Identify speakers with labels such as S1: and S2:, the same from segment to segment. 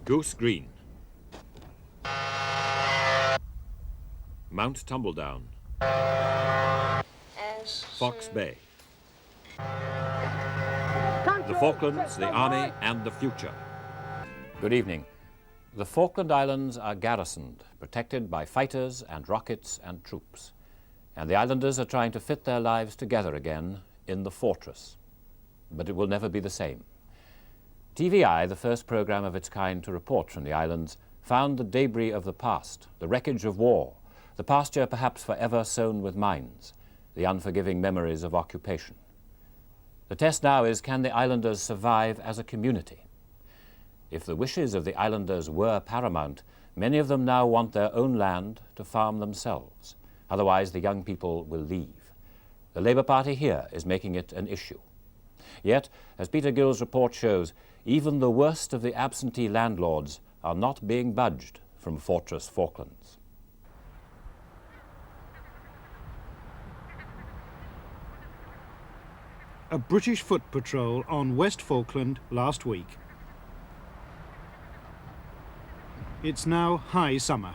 S1: Goose Green, Mount Tumbledown, Fox Bay, the Falklands, the Army and the future. Good evening. The Falkland Islands are garrisoned, protected by fighters and rockets and troops. And the islanders are trying to fit their lives together again in the fortress. But it will never be the same. TVI, the first program of its kind to report from the islands, found the debris of the past, the wreckage of war, the pasture perhaps forever sown with mines, the unforgiving memories of occupation. The test now is, can the islanders survive as a community? If the wishes of the islanders were paramount, many of them now want their own land to farm themselves. Otherwise, the young people will leave. The Labour Party here is making it an issue. Yet, as Peter Gill's report shows, even the worst of the absentee landlords are not being budged from Fortress Falklands.
S2: A British foot patrol on West Falkland last week. It's now high summer.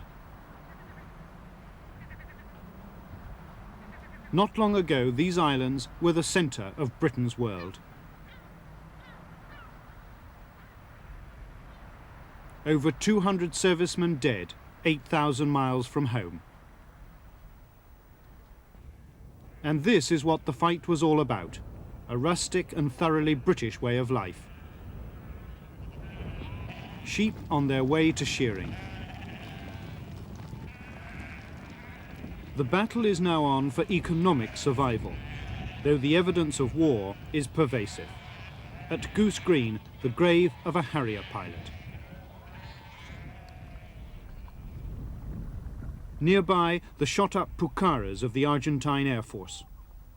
S2: Not long ago, these islands were the centre of Britain's world. Over 200 servicemen dead, 8,000 miles from home. And this is what the fight was all about, a rustic and thoroughly British way of life. Sheep on their way to shearing. The battle is now on for economic survival, though the evidence of war is pervasive. At Goose Green, the grave of a Harrier pilot. Nearby, the shot-up Pucaras of the Argentine Air Force.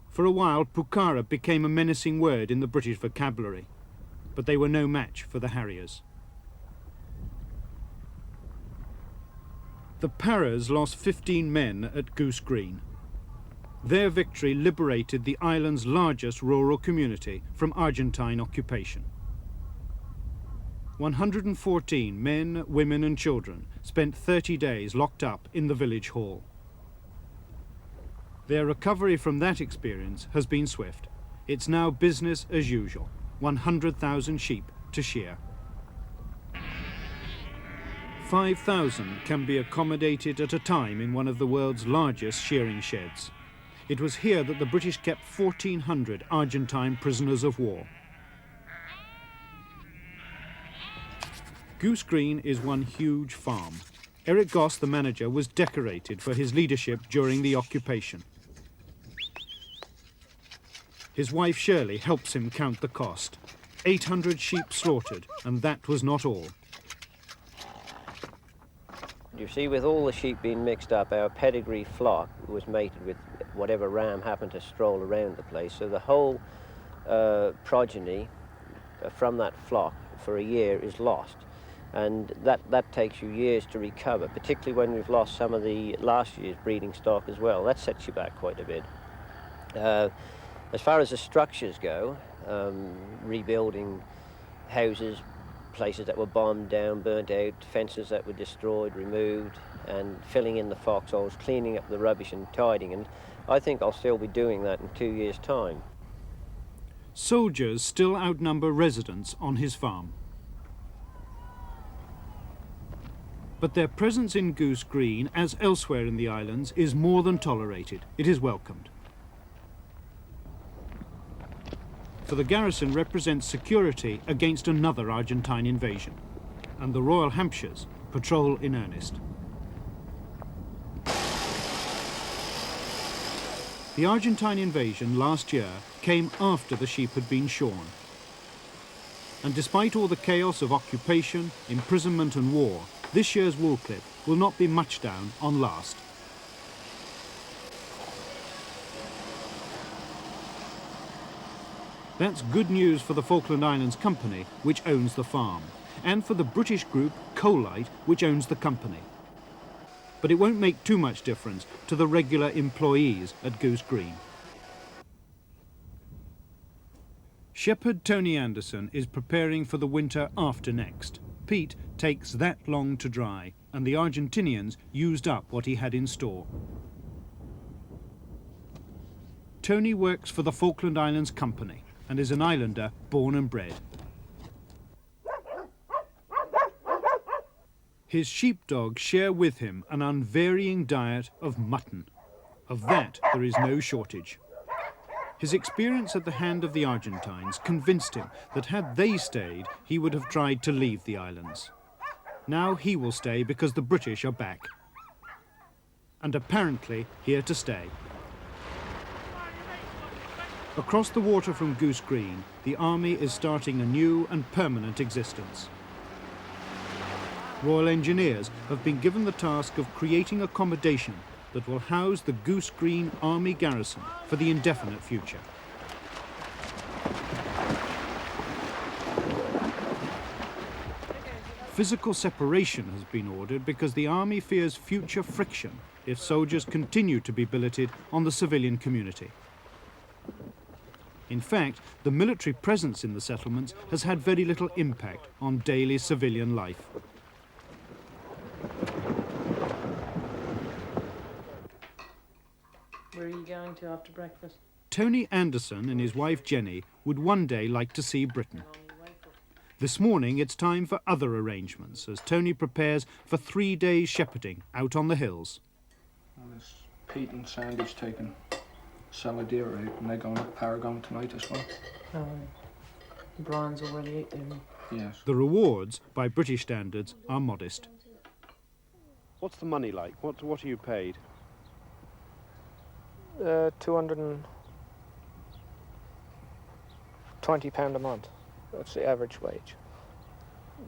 S2: For a while, Pucara became a menacing word in the British vocabulary, but they were no match for the Harriers. The Paras lost 15 men at Goose Green. Their victory liberated the island's largest rural community from Argentine occupation. 114 men, women and children spent 30 days locked up in the village hall. Their recovery from that experience has been swift. It's now business as usual, 100,000 sheep to shear. 5,000 can be accommodated at a time in one of the world's largest shearing sheds. It was here that the British kept 1,400 Argentine prisoners of war. Goose Green is one huge farm. Eric Goss, the manager, was decorated for his leadership during the occupation. His wife Shirley helps him count the cost. 800 sheep slaughtered, and that was not all.
S3: You see, with all the sheep being mixed up, our pedigree flock was mated with whatever ram happened to stroll around the place. So the whole progeny from that flock for a year is lost. And that takes you years to recover, particularly when we've lost some of the last year's breeding stock as well. That sets you back quite a bit. As far as the structures go, rebuilding houses, places that were bombed down, burnt out, fences that were destroyed, removed, and filling in the foxholes, cleaning up the rubbish and tidying. And I think I'll still be doing that in 2 years' time.
S2: Soldiers still outnumber residents on his farm. But their presence in Goose Green, as elsewhere in the islands, is more than tolerated. It is welcomed. For the garrison represents security against another Argentine invasion, and the Royal Hampshires patrol in earnest. The Argentine invasion last year came after the sheep had been shorn. And despite all the chaos of occupation, imprisonment and war, this year's wool clip will not be much down on last. That's good news for the Falkland Islands Company, which owns the farm, and for the British group Coalite, which owns the company. But it won't make too much difference to the regular employees at Goose Green. Shepherd Tony Anderson is preparing for the winter after next. peat takes that long to dry, and the Argentinians used up what he had in store. Tony works for the Falkland Islands Company and is an islander born and bred. His sheepdogs share with him an unvarying diet of mutton. Of that there is no shortage. His experience at the hand of the Argentines convinced him that had they stayed, he would have tried to leave the islands. Now he will stay because the British are back. And apparently here to stay. Across the water from Goose Green, the army is starting a new and permanent existence. Royal Engineers have been given the task of creating accommodation that will house the Goose Green Army garrison for the indefinite future. Physical separation has been ordered because the army fears future friction if soldiers continue to be billeted on the civilian community. In fact, the military presence in the settlements has had very little impact on daily civilian life.
S4: Where are you going to after breakfast?
S2: Tony Anderson and his wife Jenny would one day like to see Britain. This morning it's time for other arrangements as Tony prepares for 3 days shepherding out on the hills.
S5: Well, there's Pete and Sandy's taking salad deer out and they're going to Paragon tonight as well.
S4: Oh, Brian's already ate them.
S5: Yes.
S2: The rewards, by British standards, are modest.
S6: What's the money like? What are you paid?
S5: £220 a month. That's the average wage.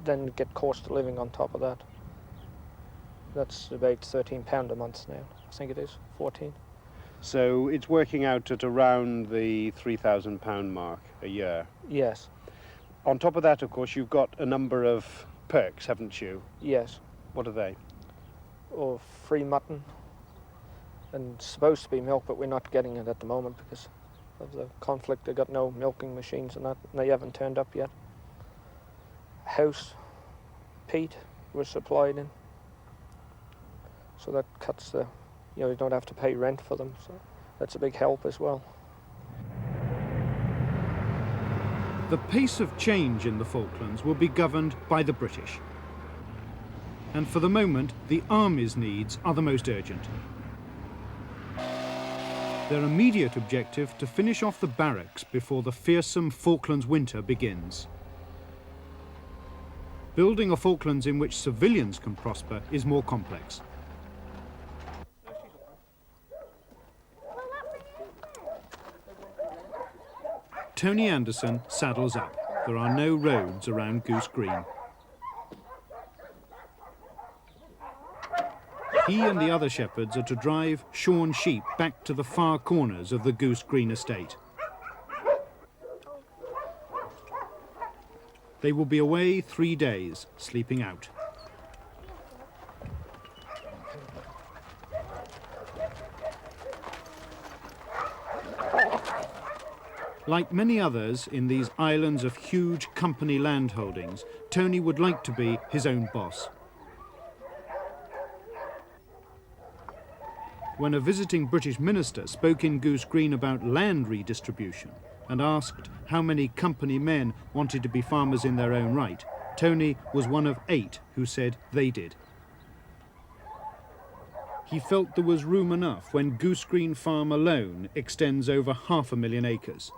S5: Then get cost of living on top of that. That's about £13 a month now. I think it is 14.
S6: So it's working out at around the £3,000 mark a year.
S5: Yes.
S6: On top of that, of course, you've got a number of perks, haven't you?
S5: Yes.
S6: What are they?
S5: Or free mutton. And it's supposed to be milk, but we're not getting it at the moment because of the conflict. They've got no milking machines and that, and they haven't turned up yet. House, peat, we're supplied in. So that cuts the, you don't have to pay rent for them. So that's a big help as well.
S2: The pace of change in the Falklands will be governed by the British. And for the moment, the Army's needs are the most urgent. Their immediate objective to finish off the barracks before the fearsome Falklands winter begins. Building a Falklands in which civilians can prosper is more complex. Tony Anderson saddles up. There are no roads around Goose Green. He and the other shepherds are to drive shorn sheep back to the far corners of the Goose Green estate. They will be away 3 days, sleeping out. Like many others in these islands of huge company landholdings, Tony would like to be his own boss. When a visiting British minister spoke in Goose Green about land redistribution and asked how many company men wanted to be farmers in their own right, Tony was one of 8 who said they did. He felt there was room enough when Goose Green Farm alone extends over 500,000 acres.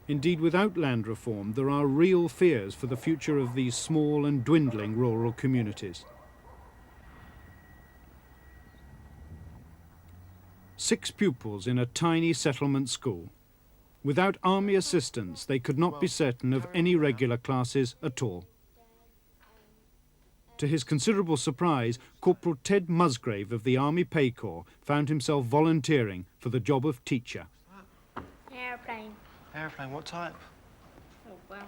S2: Indeed, without land reform, there are real fears for the future of these small and dwindling rural communities. 6 pupils in a tiny settlement school. Without army assistance, they could not be certain of any regular classes at all. To his considerable surprise, Corporal Ted Musgrave of the Army Pay Corps found himself volunteering for the job of teacher.
S7: Airplane.
S8: Airplane, what type?
S7: Oh, well.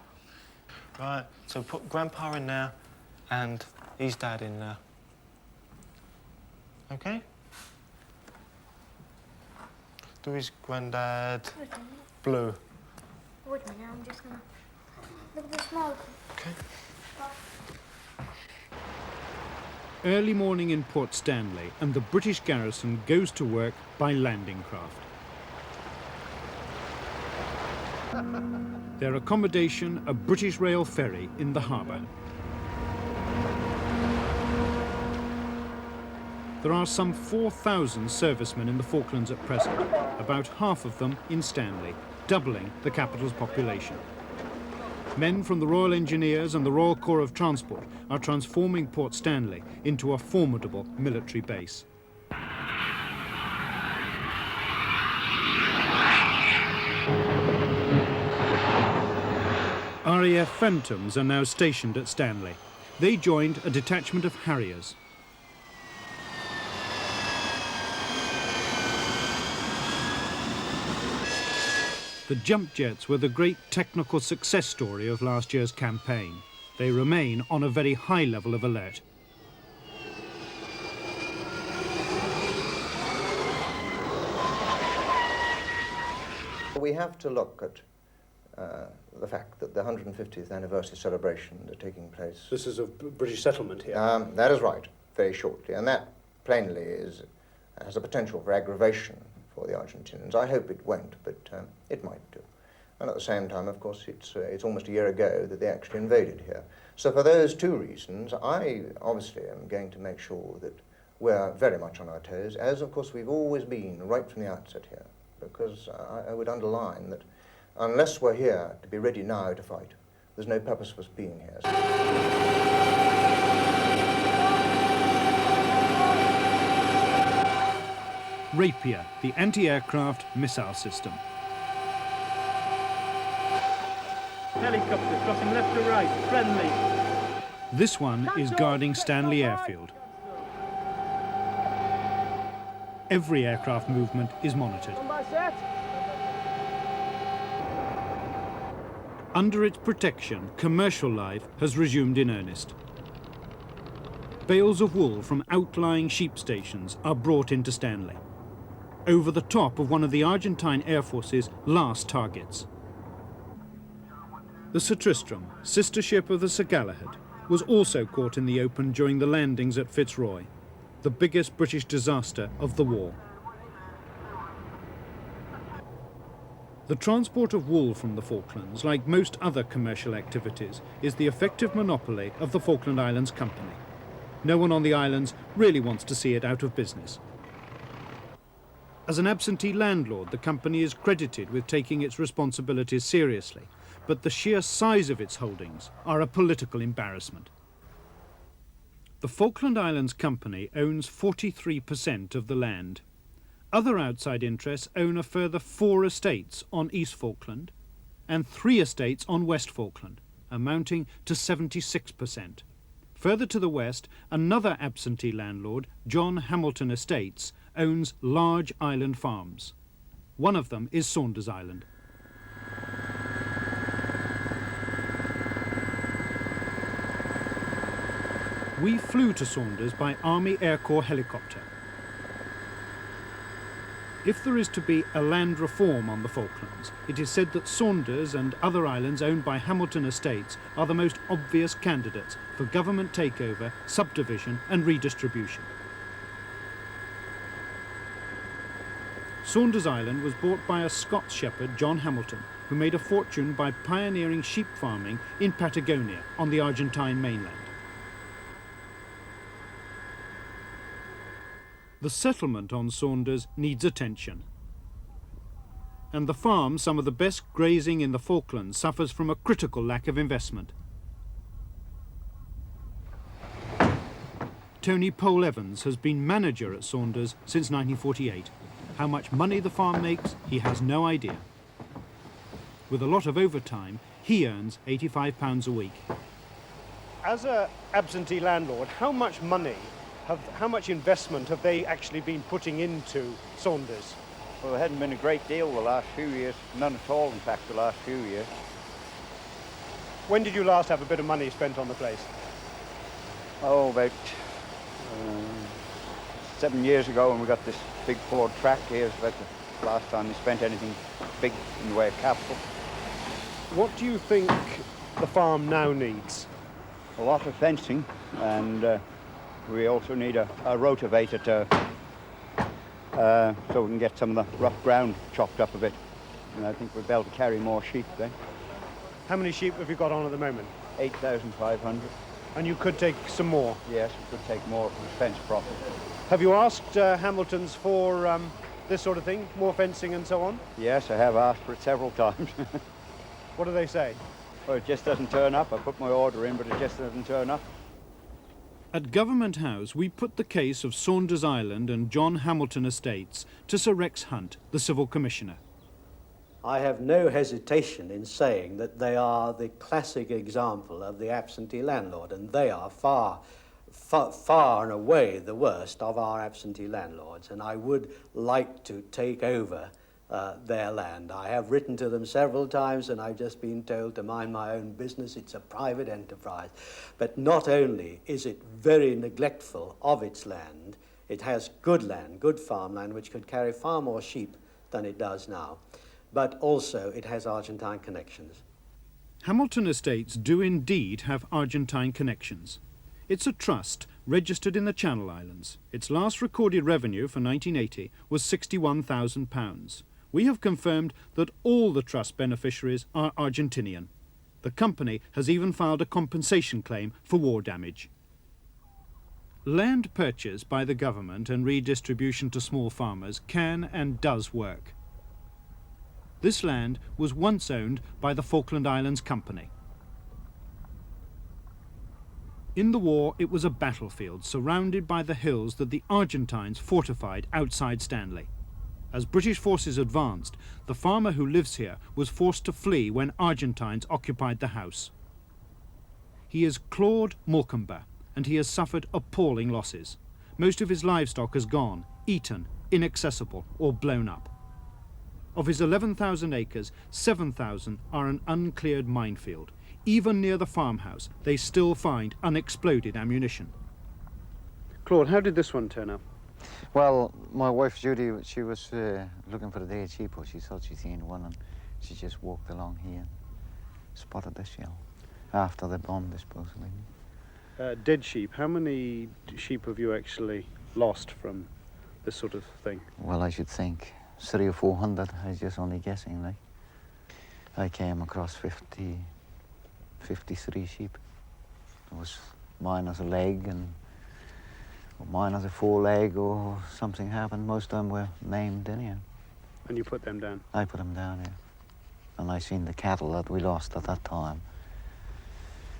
S8: Right, so put Grandpa in there and his dad in there. Okay? Do his granddad blue.
S7: Wait a minute, I'm just gonna... Look at the smoke.
S8: Okay.
S2: Early morning in Port Stanley, and the British garrison goes to work by landing craft. Their accommodation, a British rail ferry in the harbour. There are some 4,000 servicemen in the Falklands at present, about half of them in Stanley, doubling the capital's population. Men from the Royal Engineers and the Royal Corps of Transport are transforming Port Stanley into a formidable military base. RAF Phantoms are now stationed at Stanley. They joined a detachment of Harriers. The jump jets were the great technical success story of last year's campaign. They remain on a very high level of alert.
S9: We have to look at the fact that the 150th anniversary celebrations are taking place.
S6: This is a British settlement here.
S9: That is right, very shortly, and that plainly has a potential for aggravation for the Argentinians. I hope it won't, but it might do. And at the same time, of course, it's almost a year ago that they actually invaded here. So for those two reasons, I obviously am going to make sure that we're very much on our toes, as of course we've always been right from the outset here, because I would underline that unless we're here to be ready now to fight, there's no purpose for us being here.
S2: Rapier, the anti-aircraft missile system.
S10: Helicopter crossing left to right, friendly.
S2: This one is guarding Stanley Airfield. Every aircraft movement is monitored. Under its protection, commercial life has resumed in earnest. Bales of wool from outlying sheep stations are brought into Stanley, over the top of one of the Argentine Air Force's last targets. The Sir Tristram, sister ship of the Sir Galahad, was also caught in the open during the landings at Fitzroy, the biggest British disaster of the war. The transport of wool from the Falklands, like most other commercial activities, is the effective monopoly of the Falkland Islands Company. No one on the islands really wants to see it out of business. As an absentee landlord, the company is credited with taking its responsibilities seriously, but the sheer size of its holdings are a political embarrassment. The Falkland Islands Company owns 43% of the land. Other outside interests own a further 4 estates on East Falkland and 3 estates on West Falkland, amounting to 76%. Further to the west, another absentee landlord, John Hamilton Estates, owns large island farms. One of them is Saunders Island. We flew to Saunders by Army Air Corps helicopter. If there is to be a land reform on the Falklands, it is said that Saunders and other islands owned by Hamilton Estates are the most obvious candidates for government takeover, subdivision and redistribution. Saunders Island was bought by a Scots shepherd, John Hamilton, who made a fortune by pioneering sheep farming in Patagonia on the Argentine mainland. The settlement on Saunders needs attention. And the farm, some of the best grazing in the Falklands, suffers from a critical lack of investment. Tony Pole Evans has been manager at Saunders since 1948. How much money the farm makes, he has no idea. With a lot of overtime, he earns £85 a week.
S6: As an absentee landlord, how much money, how much investment have they actually been putting into Saunders?
S11: Well, there hasn't been a great deal the last few years, none at all, in fact, the last few years.
S6: When did you last have a bit of money spent on the place?
S11: Oh, about 7 years ago when we got this big Ford track here, is about the last time we spent anything big in the way of capital.
S6: What do you think the farm now needs?
S11: A lot of fencing, and we also need a rotavator so we can get some of the rough ground chopped up a bit. And I think we'll be able to carry more sheep then.
S6: How many sheep have you got on at the moment?
S11: 8,500.
S6: And you could take some more?
S11: Yes, we could take more from the fence profit.
S6: Have you asked Hamilton's for this sort of thing, more fencing and so on?
S11: Yes, I have asked for it several times.
S6: What do they say?
S11: Well, it just doesn't turn up. I put my order in, but it just doesn't turn up.
S2: At Government House, we put the case of Saunders Island and John Hamilton Estates to Sir Rex Hunt, the Civil Commissioner.
S12: I have no hesitation in saying that they are the classic example of the absentee landlord, and they are far and away the worst of our absentee landlords, and I would like to take over their land. I have written to them several times, and I've just been told to mind my own business. It's a private enterprise. But not only is it very neglectful of its land, it has good land, good farmland, which could carry far more sheep than it does now, but also it has Argentine connections.
S2: Hamilton Estates do indeed have Argentine connections. It's a trust registered in the Channel Islands. Its last recorded revenue for 1980 was £61,000. We have confirmed that all the trust beneficiaries are Argentinian. The company has even filed a compensation claim for war damage. Land purchase by the government and redistribution to small farmers can and does work. This land was once owned by the Falkland Islands Company. In the war, it was a battlefield surrounded by the hills that the Argentines fortified outside Stanley. As British forces advanced, the farmer who lives here was forced to flee when Argentines occupied the house. He is Claude Morecambe, and he has suffered appalling losses. Most of his livestock has gone, eaten, inaccessible, or blown up. Of his 11,000 acres, 7,000 are an uncleared minefield. Even near the farmhouse, they still find unexploded ammunition.
S6: Claude, how did this one turn up?
S13: Well, my wife Judy, she was looking for the dead sheep, but she thought she'd seen one, and she just walked along here and spotted this, after the bomb supposedly.
S6: Dead sheep. How many sheep have you actually lost from this sort of thing?
S13: Well, I should think 300 or 400. I was just only guessing, like. I came across 53 sheep. It was minus a leg and minus a foreleg or something happened. Most of them were maimed anyhow.
S6: And you put them down?
S13: I put them down, yeah. And I seen the cattle that we lost at that time.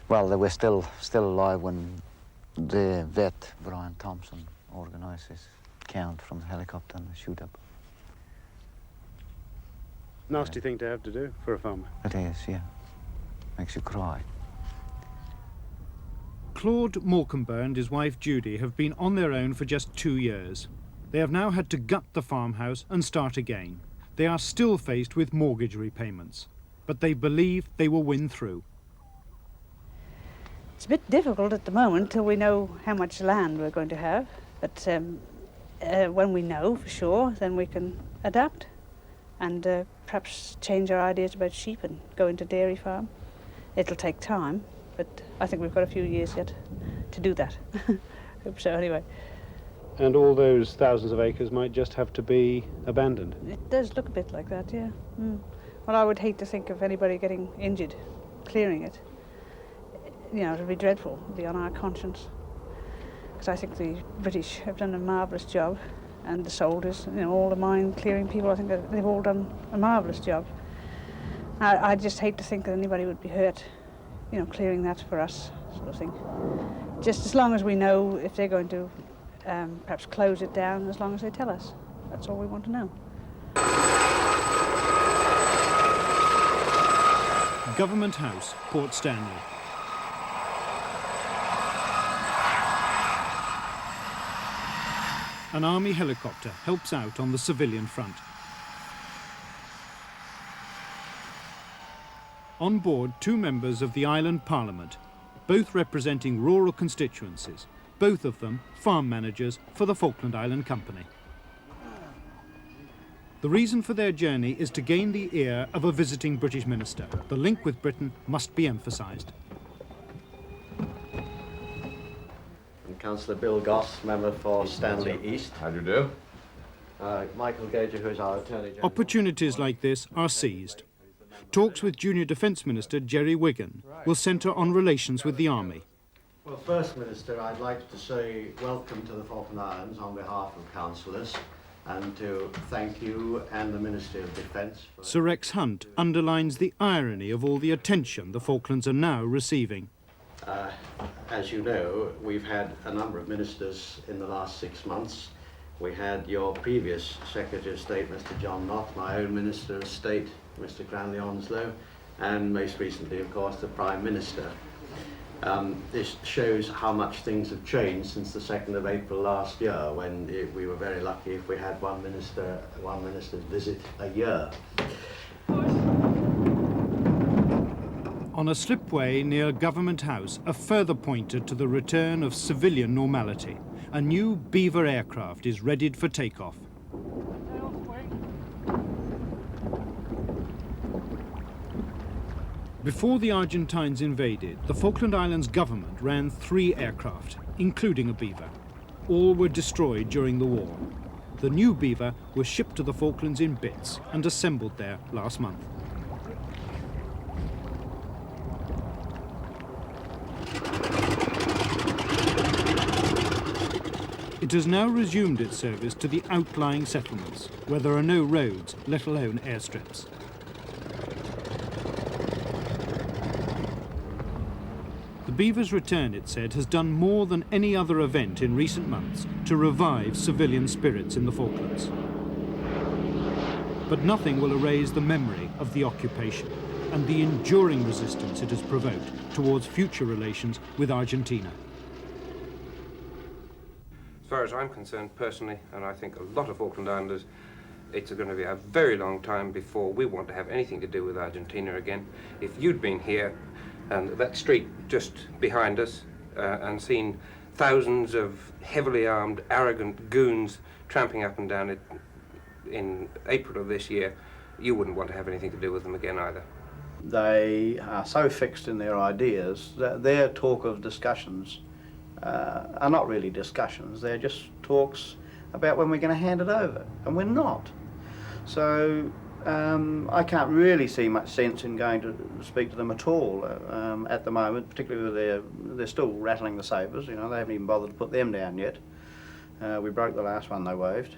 S13: Well, they were still alive when the vet, Brian Thompson, organised his count from the helicopter and the shoot up.
S6: Nasty thing to have to do for a farmer.
S13: It is, yeah. Makes you cry.
S2: Claude Morecambe and his wife Judy have been on their own for just 2 years. They have now had to gut the farmhouse and start again. They are still faced with mortgage repayments, but they believe they will win through.
S14: It's a bit difficult at the moment till we know how much land we're going to have, but when we know for sure, then we can adapt and perhaps change our ideas about sheep and go into dairy farm. It'll take time, but I think we've got a few years yet to do that. Hope so, anyway.
S6: And all those thousands of acres might just have to be abandoned?
S14: It does look a bit like that, yeah. Well, I would hate to think of anybody getting injured clearing it. You know, it would be dreadful. It would be on our conscience. Because I think the British have done a marvellous job, and the soldiers, you know, all the mine clearing people, I think that they've all done a marvellous job. I just hate to think that anybody would be hurt, you know, clearing that for us, sort of thing. Just as long as we know if they're going to perhaps close it down, as long as they tell us. That's all we want to know.
S2: Government House, Port Stanley. An army helicopter helps out on the civilian front. On board, 2 members of the Island Parliament, both representing rural constituencies, both of them farm managers for the Falkland Island Company. The reason for their journey is to gain the ear of a visiting British minister. The link with Britain must be emphasised.
S12: And Councillor Bill Goss, member for Stanley East.
S15: How do you do?
S12: Michael Gager, who is our Attorney General.
S2: Opportunities like this are seized. Talks with Junior Defence Minister Jerry Wigan will centre on relations with the Army.
S12: Well, First Minister, I'd like to say welcome to the Falkland Islands on behalf of councillors, and to thank you and the Ministry of Defence.
S2: Sir Rex Hunt underlines the irony of all the attention the Falklands are now receiving.
S12: As you know, we've had a number of ministers in the last 6 months. We had your previous Secretary of State, Mr. John Knott, my own Minister of State, Mr. Cranley Onslow, and most recently, of course, the Prime Minister. This shows how much things have changed since the 2nd of April last year, when we were very lucky if we had one minister's visit a year.
S2: On a slipway near Government House, a further pointer to the return of civilian normality. A new Beaver aircraft is readied for takeoff. Before the Argentines invaded, the Falkland Islands government ran 3 aircraft, including a Beaver. All were destroyed during the war. The new Beaver was shipped to the Falklands in bits and assembled there last month. It has now resumed its service to the outlying settlements, where there are no roads, let alone airstrips. The Beaver's return, it said, has done more than any other event in recent months to revive civilian spirits in the Falklands. But nothing will erase the memory of the occupation and the enduring resistance it has provoked towards future relations with Argentina.
S16: As far as I'm concerned personally, and I think a lot of Falkland Islanders, it's going to be a very long time before we want to have anything to do with Argentina again. If you'd been here and that street just behind us and seen thousands of heavily armed, arrogant goons tramping up and down it in April of this year, you wouldn't want to have anything to do with them again either.
S11: They are so fixed in their ideas that their talk of discussions are not really discussions. They're just talks about when we're going to hand it over, and we're not. So I can't really see much sense in going to speak to them at all at the moment, particularly with they're still rattling the sabres. You know, they haven't even bothered to put them down yet. We broke the last one they waved.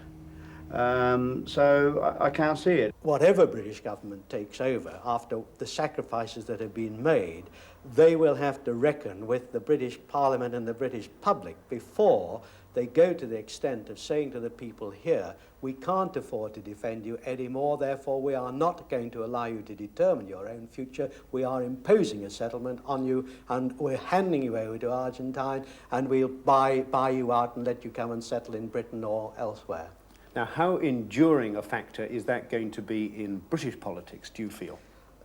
S11: So I can't see it.
S12: Whatever British government takes over, after the sacrifices that have been made, they will have to reckon with the British Parliament and the British public before they go to the extent of saying to the people here, we can't afford to defend you anymore, therefore we are not going to allow you to determine your own future. We are imposing a settlement on you and we're handing you over to Argentine and we'll buy you out and let you come and settle in Britain or elsewhere.
S6: Now, how enduring a factor is that going to be in British politics, do you feel?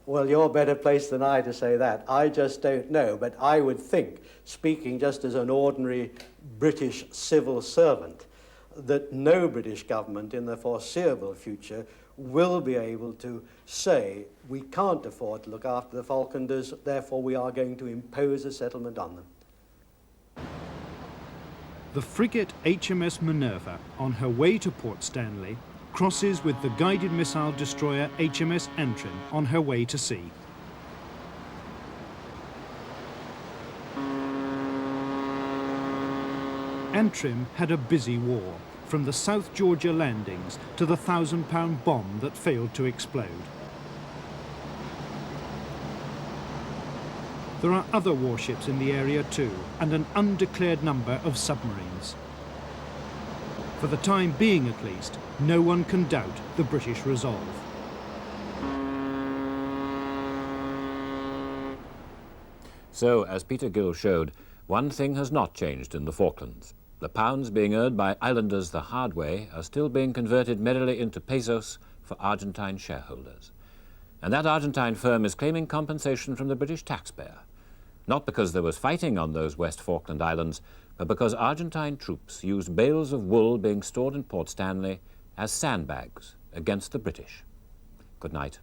S12: Well, you're better placed than I to say that. I just don't know, but I would think, speaking just as an ordinary British civil servant, that no British government in the foreseeable future will be able to say, we can't afford to look after the Falklanders, therefore we are going to impose a settlement on them.
S2: The frigate HMS Minerva, on her way to Port Stanley, crosses with the guided missile destroyer HMS Antrim on her way to sea. Antrim had a busy war, from the South Georgia landings to the 1,000-pound bomb that failed to explode. There are other warships in the area too, and an undeclared number of submarines. For the time being at least, no one can doubt the British resolve.
S1: So, as Peter Gill showed, one thing has not changed in the Falklands. The pounds being earned by islanders the hard way are still being converted merrily into pesos for Argentine shareholders. And that Argentine firm is claiming compensation from the British taxpayer, not because there was fighting on those West Falkland Islands, but because Argentine troops used bales of wool being stored in Port Stanley as sandbags against the British. Good night.